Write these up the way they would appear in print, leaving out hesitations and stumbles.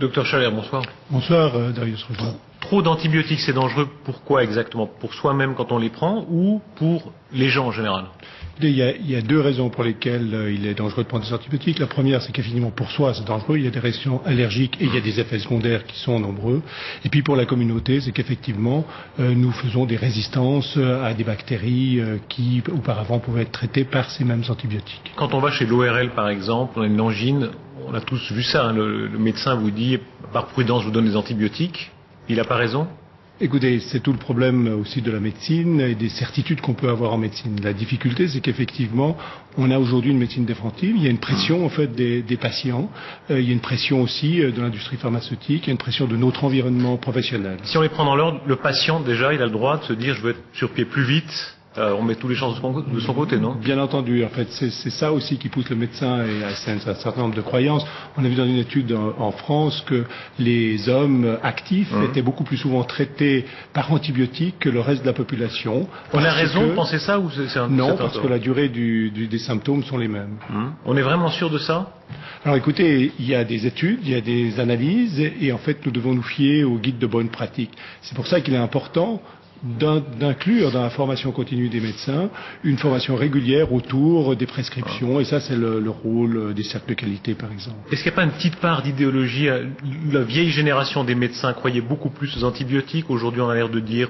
Docteur Chalère, bonsoir. Bonsoir, Darius Ruffin. Trop d'antibiotiques, c'est dangereux pour quoi exactement? Pour soi-même quand on les prend ou pour les gens en général? Il y a deux raisons pour lesquelles il est dangereux de prendre des antibiotiques. La première, c'est qu'effectivement pour soi c'est dangereux, il y a des réactions allergiques et il y a des effets secondaires qui sont nombreux. Et puis pour la communauté, c'est qu'effectivement nous faisons des résistances à des bactéries qui auparavant pouvaient être traitées par ces mêmes antibiotiques. Quand on va chez l'ORL par exemple, on a une angine, on a tous vu ça, hein, le médecin vous dit par prudence je vous donne des antibiotiques, il n'a pas raison? Écoutez, c'est tout le problème aussi de la médecine et des certitudes qu'on peut avoir en médecine. La difficulté, c'est qu'effectivement, on a aujourd'hui une médecine définitive. Il y a une pression en fait des patients. Il y a une pression aussi de l'industrie pharmaceutique. Il y a une pression de notre environnement professionnel. Si on les prend dans l'ordre, le patient déjà, il a le droit de se dire je veux être sur pied plus vite. On met toutes les chances de son côté, non? Bien entendu. En fait, c'est ça aussi qui pousse le médecin et à un certain nombre de croyances. On a vu dans une étude en France que les hommes actifs étaient beaucoup plus souvent traités par antibiotiques que le reste de la population. On a raison de penser ça ou c'est un Non, parce que la durée des symptômes sont les mêmes. On est vraiment sûr de ça? Alors écoutez, il y a des études, il y a des analyses et en fait nous devons nous fier au guide de bonne pratique. C'est pour ça qu'il est important d'inclure dans la formation continue des médecins une formation régulière autour des prescriptions et ça c'est le rôle des cercles de qualité par exemple. Est-ce qu'il n'y a pas une petite part d'idéologie? La vieille génération des médecins croyait beaucoup plus aux antibiotiques, aujourd'hui on a l'air de dire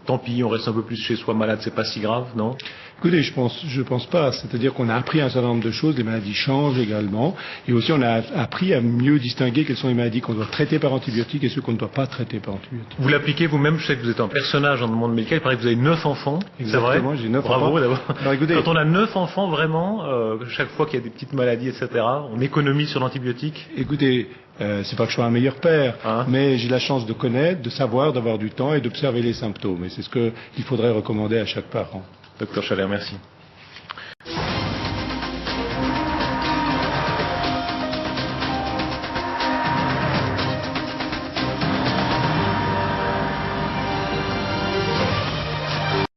tant pis on reste un peu plus chez soi malade, c'est pas si grave, non? Écoutez, je pense pas. C'est-à-dire qu'on a appris un certain nombre de choses, les maladies changent également, et aussi on a appris à mieux distinguer quelles sont les maladies qu'on doit traiter par antibiotiques et ceux qu'on ne doit pas traiter par antibiotiques. Vous l'appliquez vous-même, je sais que vous êtes un personnage dans le monde médical, il paraît que vous avez 9 enfants. Exactement, j'ai 9 enfants. Bravo d'abord. Alors écoutez, quand on a 9 enfants, vraiment, chaque fois qu'il y a des petites maladies, etc., on économise sur l'antibiotique. Écoutez, c'est pas que je sois un meilleur père, mais j'ai la chance de connaître, de savoir, d'avoir du temps et d'observer les symptômes. Et c'est ce qu'il faudrait recommander à chaque parent. Docteur Chalère, merci.